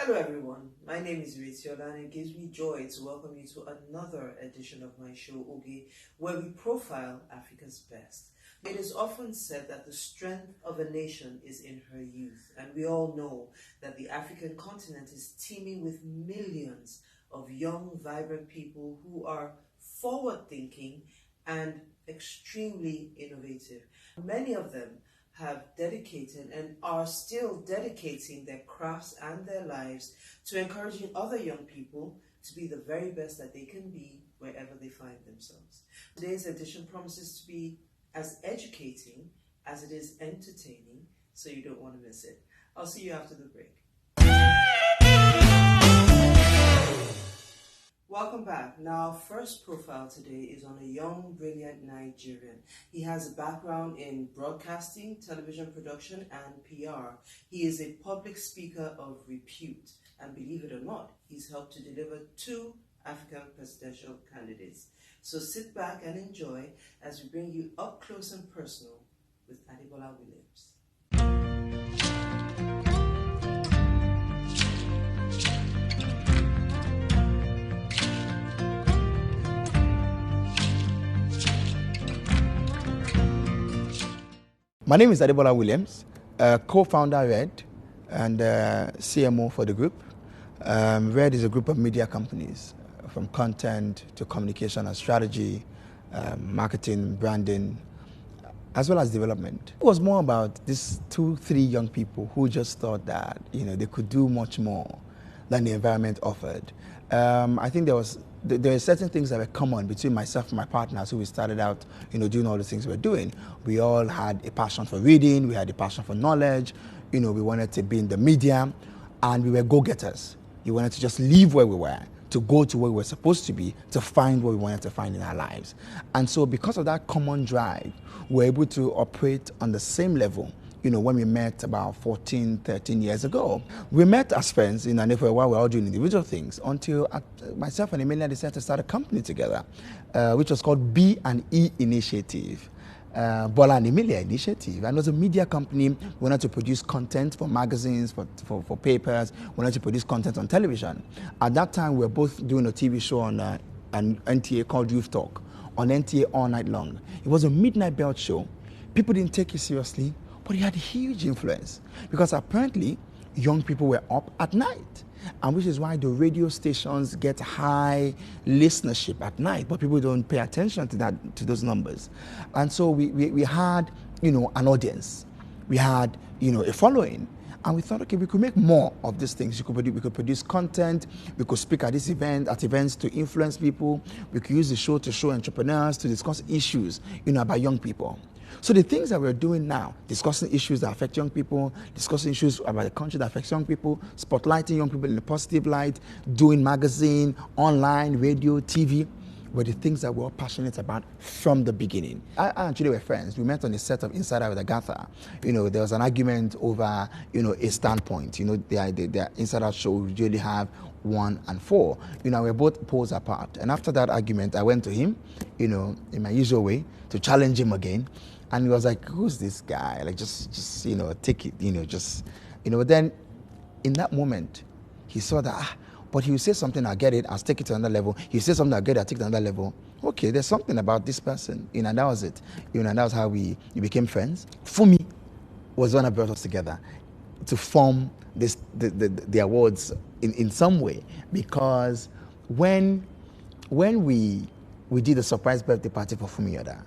Hello everyone, my name is Iretiola and it gives me joy to welcome you to another edition of my show, Oge, where we profile Africa's best. It is often said that the strength of a nation is in her youth, and we all know that the African continent is teeming with millions of young, vibrant people who are forward-thinking and extremely innovative. Many of them have dedicated and are still dedicating their crafts and their lives to encouraging other young people to be the very best that they can be wherever they find themselves. Today's edition promises to be as educating as it is entertaining, so you don't want to miss it. I'll see you after the break. Welcome back. Now, our first profile today is on a young, brilliant Nigerian. He has a background in broadcasting, television production, and PR. He is a public speaker of repute, and believe it or not, he's helped to deliver 2 African presidential candidates. So sit back and enjoy as we bring you up close and personal with Adebola Williams. My name is Adebola Williams, co-founder RED and CMO for the group. RED is a group of media companies from content to communication and strategy, marketing, branding, as well as development. It was more about these 2-3 young people who just thought that they could do much more than the environment offered. I think there are certain things that were common between myself and my partners who we started out, doing all the things we were doing. We all had a passion for reading, we had a passion for knowledge, we wanted to be in the media, and we were go-getters. We wanted to just leave where we were, to go to where we were supposed to be, to find what we wanted to find in our lives. And so because of that common drive, we were able to operate on the same level. When we met about 14, 13 years ago. We met as friends, and for a while we were all doing individual things until myself and Emilia decided to start a company together, which was called B&E Initiative, Bola and Emilia Initiative. And it was a media company. We wanted to produce content for magazines, for papers. We wanted to produce content on television. At that time, we were both doing a TV show on an NTA called Youth Talk, on NTA all night long. It was a midnight belt show. People didn't take it seriously. But it had a huge influence because apparently young people were up at night, and which is why the radio stations get high listenership at night, but people don't pay attention to those numbers. And so we had an audience, we had a following, and we thought, okay, we could make more of these things. We could produce content, we could speak at events to influence people, we could use the show to show entrepreneurs, to discuss issues about young people. So the things that we're doing now, discussing issues that affect young people, discussing issues about the country that affects young people, spotlighting young people in a positive light, doing magazine, online, radio, TV, were the things that we were passionate about from the beginning. I and Julie were friends. We met on a set of Inside Out with Agatha. There was an argument over, a standpoint. The Inside Out show would usually have 1 and 4. We're both poles apart. And after that argument, I went to him, in my usual way, to challenge him again. And he was like, who's this guy? Like, just take it, But then, in that moment, he saw that, but he would say something, I'll get it, I'll take it to another level. He would say something, I'll get it, I'll take it to another level. Okay, there's something about this person, and that was it. And that was how we became friends. Fumi was one that brought us together to form the awards in some way, because when we did a surprise birthday party for Fumi Yoda,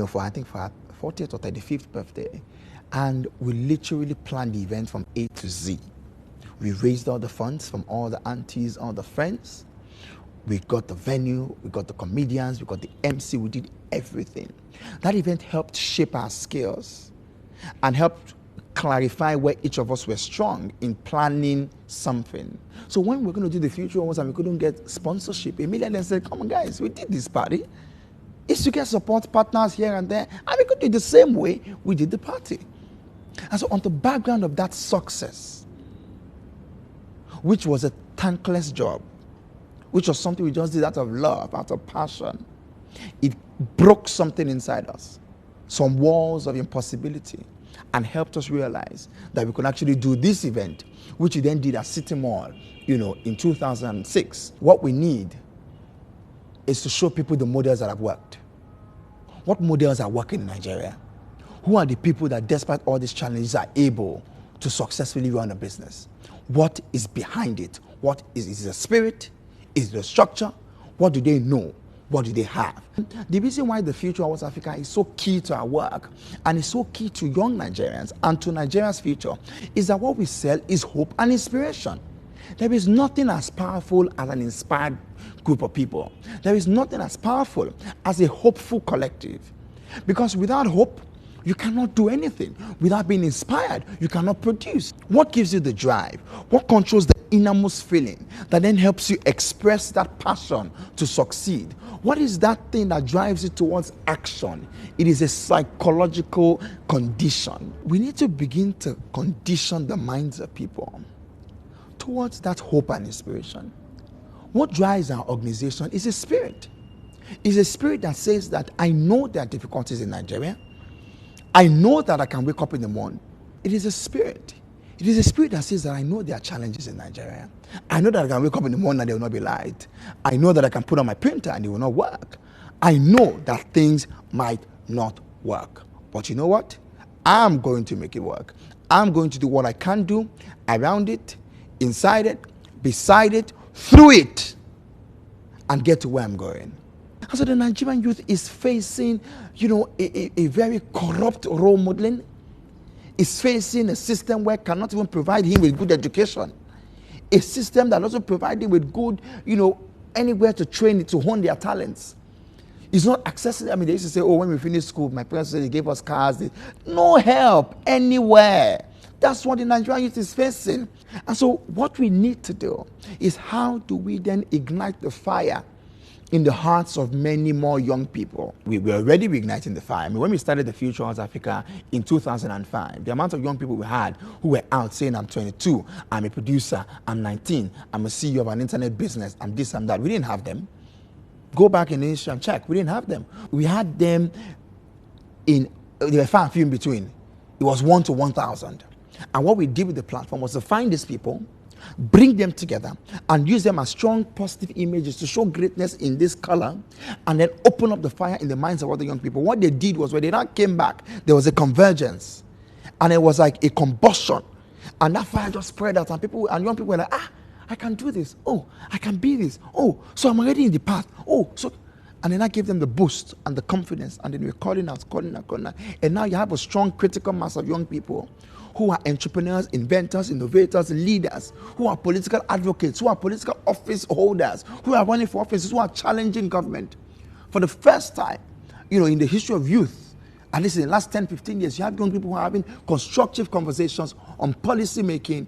for her 40th or 35th birthday, and we literally planned the event from A to Z. We raised all the funds from all the aunties, all the friends. We got the venue, we got the comedians, we got the MC, we did everything. That event helped shape our skills and helped clarify where each of us were strong in planning something. So when we were going to do the future ones and we couldn't get sponsorship, Emilia then said, come on guys, we did this party. It's to get support partners here and there, and we could do it the same way we did the party. And so on the background of that success, which was a thankless job, which was something we just did out of love, out of passion, it broke something inside us. some walls of impossibility and helped us realize that we could actually do this event, which we then did at City Mall, in 2006. What we need is to show people the models that have worked. What models are working in Nigeria? Who are the people that, despite all these challenges, are able to successfully run a business? What is behind it? What is it? Is it a spirit? Is it a structure? What do they know? What do they have? The reason why the future of West Africa is so key to our work and is so key to young Nigerians and to Nigeria's future is that what we sell is hope and inspiration. There is nothing as powerful as an inspired group of people. There is nothing as powerful as a hopeful collective. Because without hope, you cannot do anything. Without being inspired, you cannot produce. What gives you the drive? What controls the innermost feeling that then helps you express that passion to succeed? What is that thing that drives you towards action? It is a psychological condition. We need to begin to condition the minds of people towards that hope and inspiration. What drives our organization is a spirit. It's a spirit that says that I know there are difficulties in Nigeria. I know that I can wake up in the morning. It is a spirit. It is a spirit that says that I know there are challenges in Nigeria. I know that I can wake up in the morning and there will not be light. I know that I can put on my printer and it will not work. I know that things might not work. But you know what? I'm going to make it work. I'm going to do what I can do around it, inside it, beside it, through it, and get to where I'm going. And so the Nigerian youth is facing, a very corrupt role modeling. Is facing a system where cannot even provide him with good education. A system that also provides him with good, anywhere to train, to hone their talents. It's not accessible. I mean, they used to say, oh, when we finish school, my parents said they gave us cars. No help anywhere. That's what the Nigerian youth is facing. And so what we need to do is how do we then ignite the fire in the hearts of many more young people? We're already reigniting the fire. I mean, when we started the Future of Africa in 2005, the amount of young people we had who were out saying, I'm 22, I'm a producer, I'm 19, I'm a CEO of an internet business, I'm this, I'm that. We didn't have them. Go back in the history and check. We didn't have them. We had them there were far and few in between. It was 1 to 1,000. And what we did with the platform was to find these people, bring them together and use them as strong positive images to show greatness in this color, and then open up the fire in the minds of other young people. What they did was when they now came back, there was a convergence and it was like a combustion, and that fire just spread out, and young people were like, I can do this. Oh, I can be this. Oh, so I'm already in the path. Oh, so, and then I gave them the boost and the confidence, and then we're calling out. And now you have a strong critical mass of young people who are entrepreneurs, inventors, innovators, leaders, who are political advocates, who are political office holders, who are running for offices, who are challenging government. For the first time, in the history of youth, at least in the last 10, 15 years, you have young people who are having constructive conversations on policy making,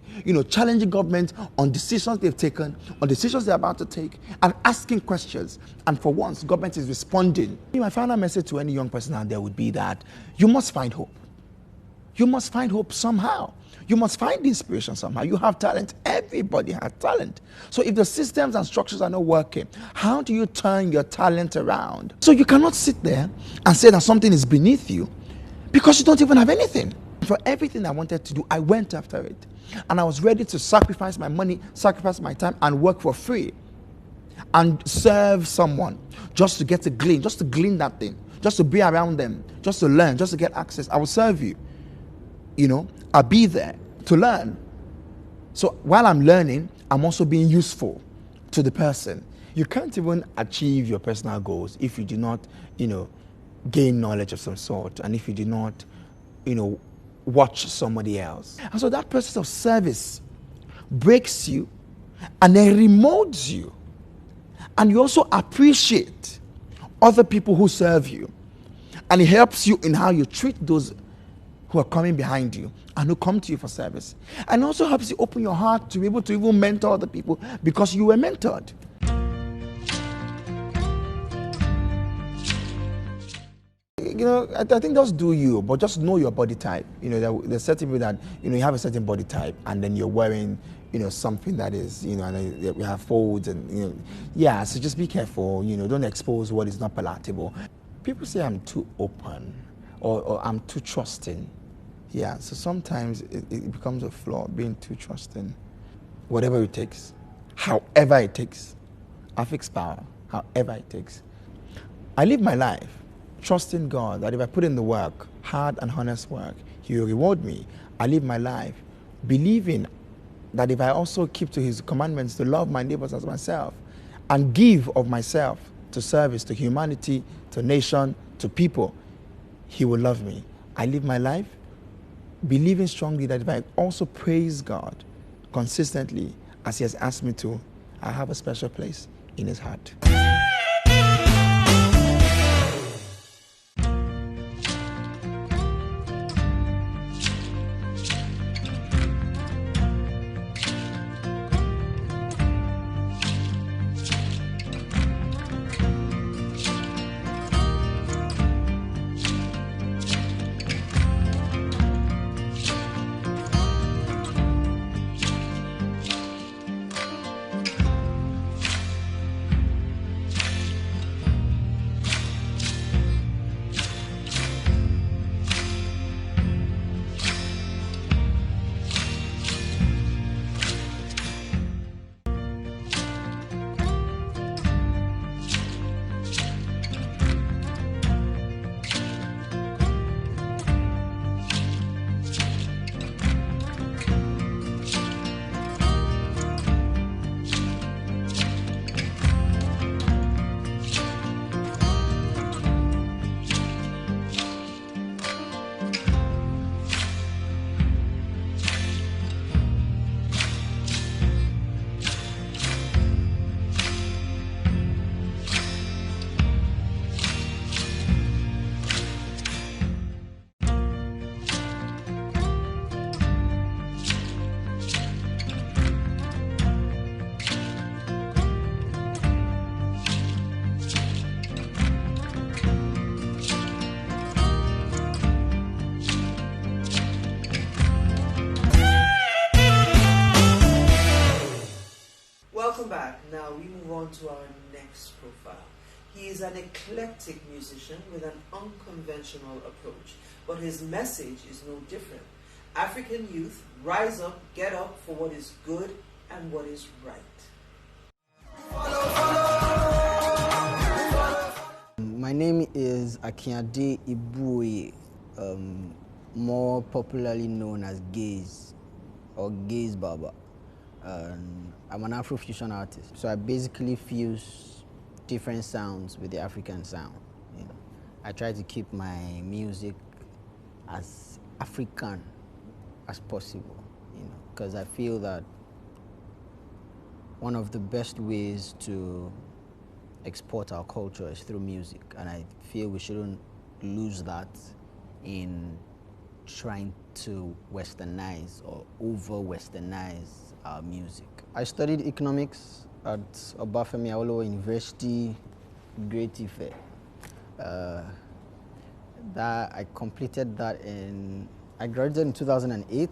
challenging government on decisions they've taken, on decisions they're about to take, and asking questions. And for once, government is responding. My final message to any young person out there would be that you must find hope. You must find hope somehow. You must find inspiration somehow. You have talent. Everybody has talent. So if the systems and structures are not working, how do you turn your talent around? So you cannot sit there and say that something is beneath you because you don't even have anything. For everything I wanted to do, I went after it. And I was ready to sacrifice my money, sacrifice my time, and work for free. And serve someone just to get to glean that thing, just to be around them, just to learn, just to get access. I will serve you. I'll be there to learn. So while I'm learning, I'm also being useful to the person. You can't even achieve your personal goals if you do not, gain knowledge of some sort, and if you do not, watch somebody else. And so that process of service breaks you and then remolds you. And you also appreciate other people who serve you. And it helps you in how you treat those who are coming behind you and who come to you for service. And also helps you open your heart to be able to even mentor other people because you were mentored. I think just do you, but just know your body type. There's certain people that, you have a certain body type and then you're wearing, something that is, and we have folds and, so just be careful, don't expose what is not palatable. People say I'm too open. or I'm too trusting. Yeah, so sometimes it becomes a flaw, being too trusting. Whatever it takes, however it takes, I fix power, however it takes. I live my life trusting God that if I put in the work, hard and honest work, He will reward me. I live my life believing that if I also keep to His commandments to love my neighbors as myself and give of myself to service, to humanity, to nation, to people, He will love me. I live my life believing strongly that if I also praise God consistently as He has asked me to, I have a special place in His heart. Welcome back. Now we move on to our next profile. He is an eclectic musician with an unconventional approach, but his message is no different. African youth, rise up, get up for what is good and what is right. My name is Akinade Ibuoye, more popularly known as Gaise or Gaise Baba. I'm an afro-fusion artist, so I basically fuse different sounds with the African sound. You know, I try to keep my music as African as possible, you know, because I feel that one of the best ways to export our culture is through music, and I feel we shouldn't lose that in trying to westernize or over-westernize our music. I studied economics at Obafemi Awolowo University, Great Ife. I completed that I graduated in 2008,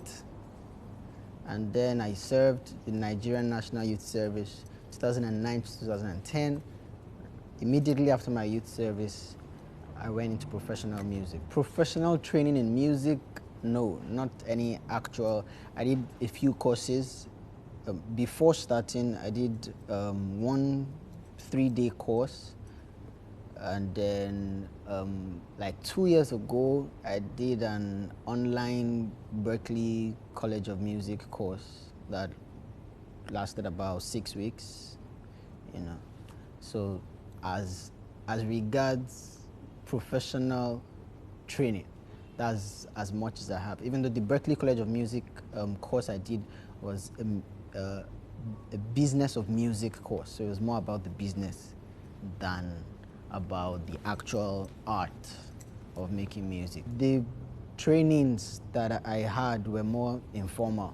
and then I served the Nigerian National Youth Service 2009 to 2010. Immediately after my youth service, I went into professional music. Professional training in music, no, not any actual. I did a few courses. Before starting, I did one 3-day course, and then like 2 years ago, I did an online Berklee College of Music course that lasted about 6 weeks, you know. So as regards professional training, that's as much as I have. Even though the Berklee College of Music course I did was a business of music course, so it was more about the business than about the actual art of making music. The trainings that I had were more informal,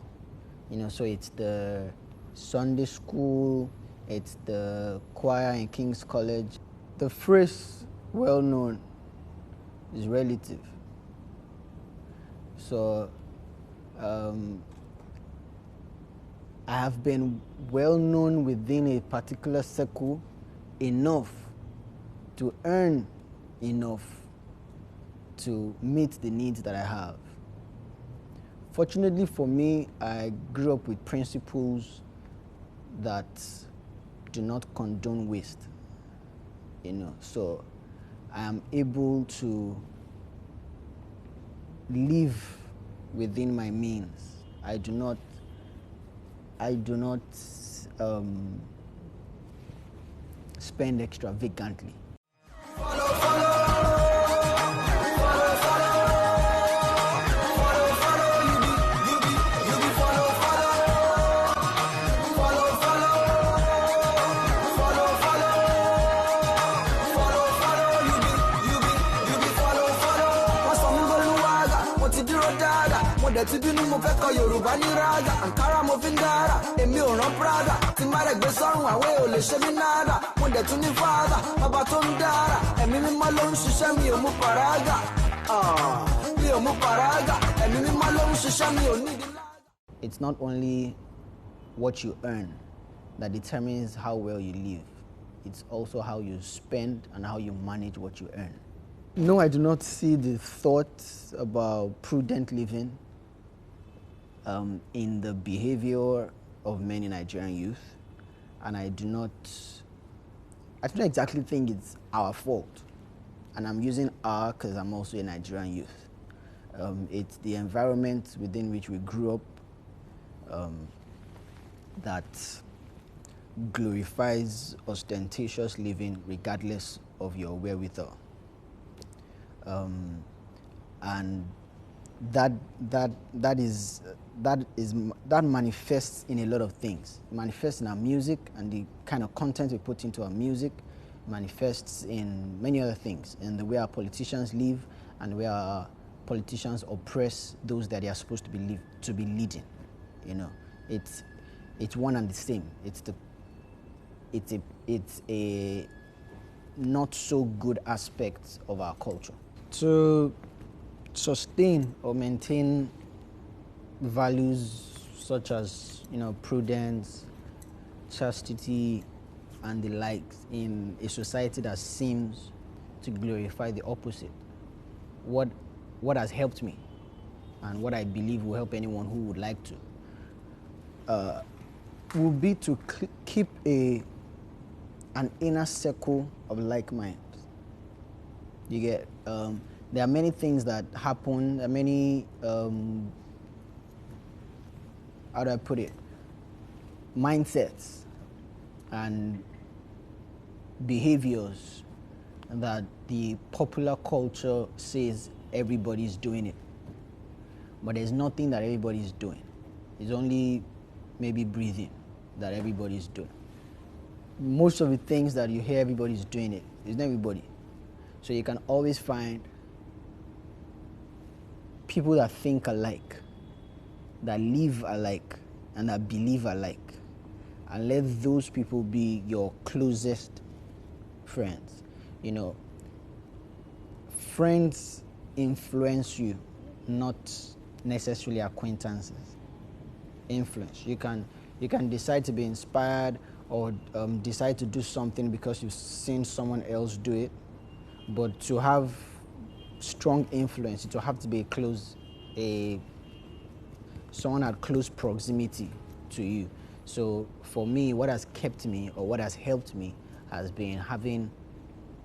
you know, so it's the Sunday school, it's the choir in King's College. The phrase well known is relative. So I have been well known within a particular circle enough to earn enough to meet the needs that I have. Fortunately for me, I grew up with principles that do not condone waste, so I am able to live within my means. I do not spend extravagantly. It's not only what you earn that determines how well you live. It's also how you spend and how you manage what you earn. No, I do not see the thoughts about prudent living in the behavior of many Nigerian youth, and I do not exactly think it's our fault. And I'm using our because I'm also a Nigerian youth. It's the environment within which we grew up that glorifies ostentatious living regardless of your wherewithal. And that manifests in a lot of things. It manifests in our music and the kind of content we put into our music, manifests in many other things, in the way our politicians live and the way our politicians oppress those that they are supposed to be leading. It's one and the same. It's a not so good aspect of our culture. To sustain or maintain values such as prudence, chastity, and the likes in a society that seems to glorify the opposite, what has helped me and what I believe will help anyone who would like to will be to keep an inner circle of like minds. You get there are many things that happen. There are many how do I put it? Mindsets and behaviors that the popular culture says everybody's doing it, but there's nothing that everybody's doing. It's only maybe breathing that everybody's doing. Most of the things that you hear everybody's doing it's not everybody. So you can always find people that think alike, that live alike, and that believe alike, and let those people be your closest friends. Friends influence you, not necessarily acquaintances. Influence. You can decide to be inspired or decide to do something because you've seen someone else do it, but to have strong influence, it will have to be someone at close proximity to you. So for me, what has kept me or what has helped me has been having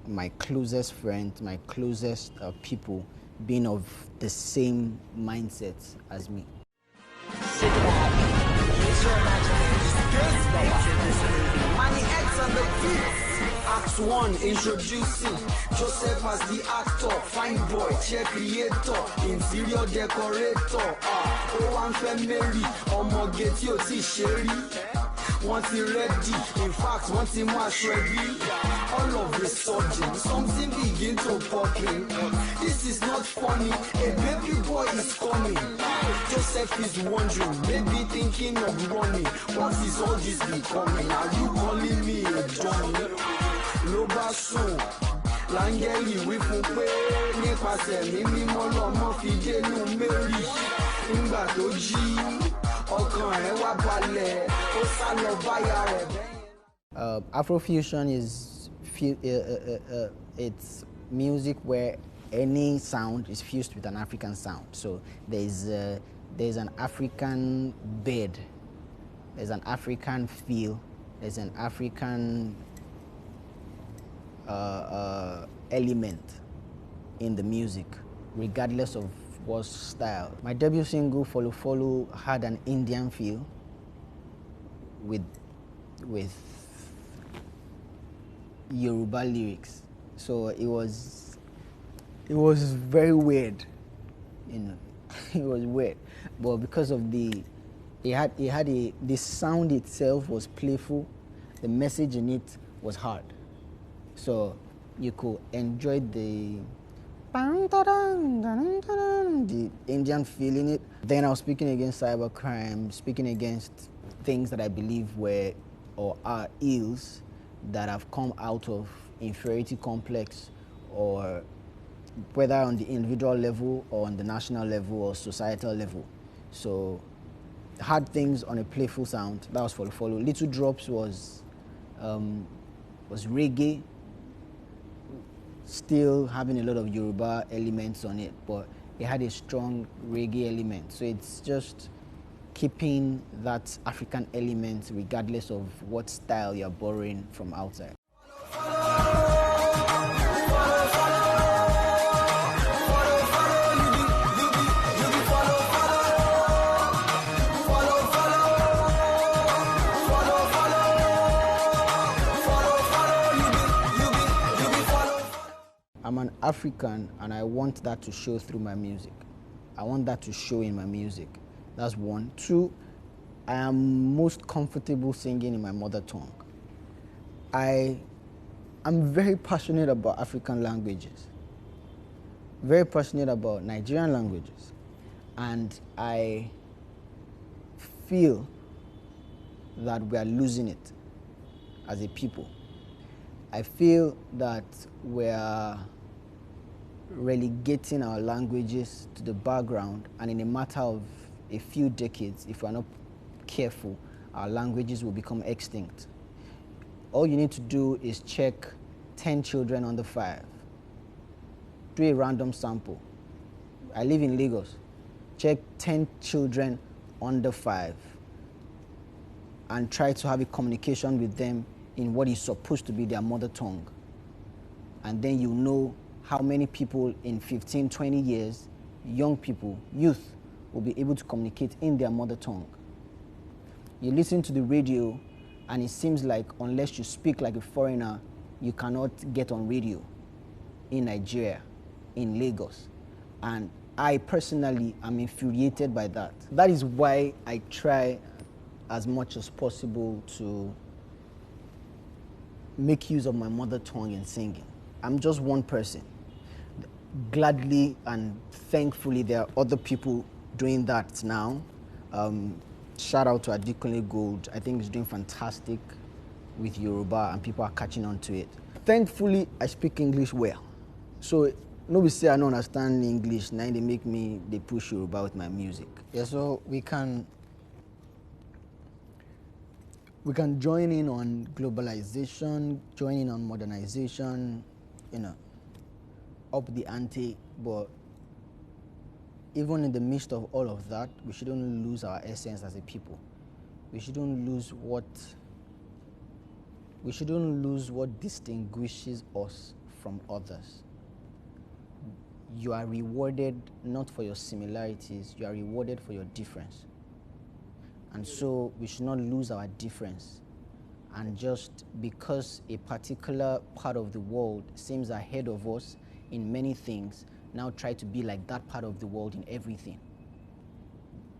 my closest friends, my closest people being of the same mindset as me. Sit back, use your imagination. Gaise Baba. Money X on the beats. Act 1, introducing Joseph as the actor, fine boy, chair creator, interior decorator. O1 family, ọmọge tí ó ti ṣe rí. Want it ready, in fact, want it much ready. All of a sudden, something begin to popping. This is not funny, a baby boy is coming. Joseph is wondering, maybe thinking of running. What is all this becoming? Are you calling me a dummy? Lobaso, Langeli wí fún pé nípasẹ̀ mi mímọ́ lọ́mọ fi dénú Mary. Nígbà tó jí, ọkàn ẹ̀ wá balẹ̀, ó sá lọ báyà rẹ̀ bẹ́yẹn. Afro-fusion is it's music where any sound is fused with an African sound. So there's an African bed, there's an African feel, there's an African element in the music, regardless of what style. My debut single, Follow Follow, had an Indian feel with Yoruba lyrics. So it was very weird, you know. It was weird, but because of the sound itself was playful, the message in it was hard. So you could enjoy the Indian feel in it. Then I was speaking against cybercrime, speaking against things that I believe were or are ills that have come out of inferiority complex, or whether on the individual level or on the national level or societal level. So hard things on a playful sound, that was Follow Follow. Little Drops was reggae, still having a lot of Yoruba elements on it, but it had a strong reggae element. So it's just keeping that African element regardless of what style you're borrowing from outside. I'm an African, and I want that to show through my music. I want that to show in my music. That's one. Two, I am most comfortable singing in my mother tongue. I'm very passionate about African languages, very passionate about Nigerian languages, and I feel that we are losing it as a people. I feel that we are relegating our languages to the background, and in a matter of a few decades, if we're not careful, our languages will become extinct. All you need to do is check 10 children under 5. Do a random sample. I live in Lagos. Check 10 children under 5 and try to have a communication with them in what is supposed to be their mother tongue. And then you know how many people in 15, 20 years, young people, youth, will be able to communicate in their mother tongue. You listen to the radio, and it seems like unless you speak like a foreigner, you cannot get on radio in Nigeria, in Lagos. And I personally am infuriated by that. That is why I try as much as possible to make use of my mother tongue in singing. I'm just one person. Gladly and thankfully, there are other people doing that now. Shout out to Akinade Gold. I think he's doing fantastic with Yoruba, and people are catching on to it. Thankfully, I speak English well. So nobody say I don't understand English, now they push Yoruba with my music. Yeah, so we can join in on globalization, join in on modernization, up the ante, but even in the midst of all of that, we shouldn't lose our essence as a people. We shouldn't lose what distinguishes us from others. You are rewarded not for your similarities, you are rewarded for your difference. And so we should not lose our difference. And just because a particular part of the world seems ahead of us in many things, now try to be like that part of the world in everything.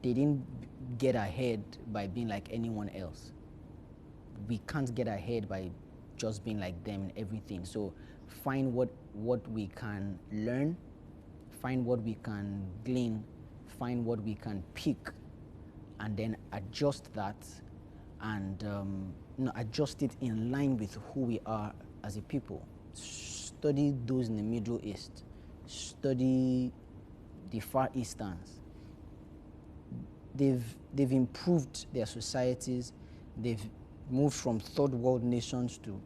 They didn't get ahead by being like anyone else. We can't get ahead by just being like them in everything. So find what we can learn, find what we can glean, find what we can pick, and then adjust that and adjust it in line with who we are as a people. Study those in the Middle East. Study the Far Easterns. They've improved their societies. They've moved from third world nations to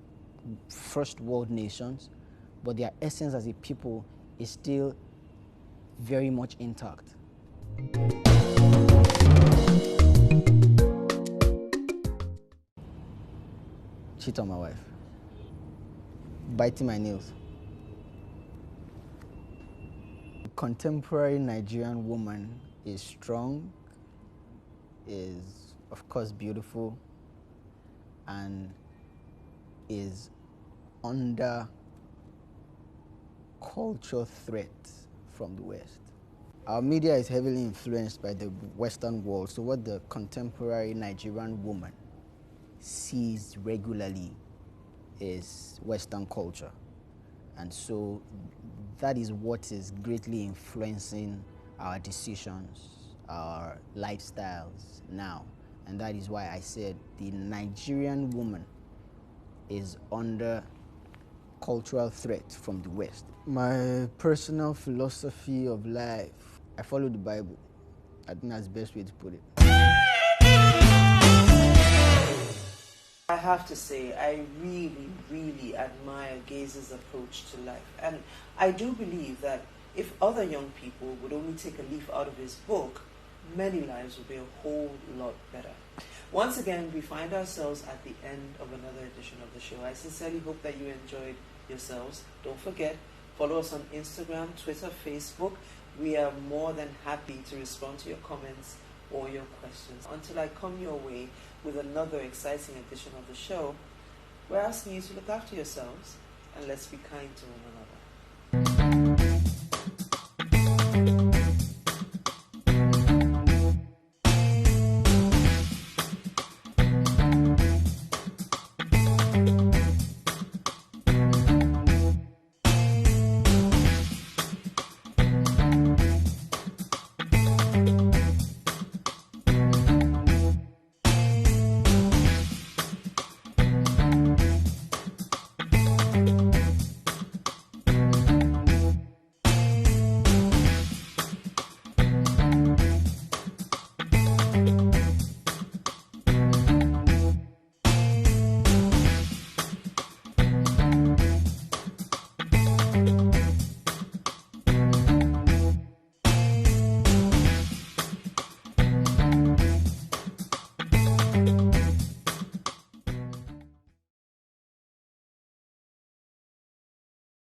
first world nations, but their essence as a people is still very much intact. Cheat on my wife. Biting my nails. Contemporary Nigerian woman is strong, is of course beautiful, and is under cultural threat from the West. Our media is heavily influenced by the Western world, so what the contemporary Nigerian woman sees regularly is Western culture. And so that is what is greatly influencing our decisions, our lifestyles now. And that is why I said the Nigerian woman is under cultural threat from the West. My personal philosophy of life, I follow the Bible. I think that's the best way to put it. I have to say, I really, really admire Gaise's approach to life. And I do believe that if other young people would only take a leaf out of his book, many lives would be a whole lot better. Once again, we find ourselves at the end of another edition of the show. I sincerely hope that you enjoyed yourselves. Don't forget, follow us on Instagram, Twitter, Facebook. We are more than happy to respond to your comments or your questions. Until I come your way with another exciting edition of the show, we're asking you to look after yourselves and let's be kind to one another.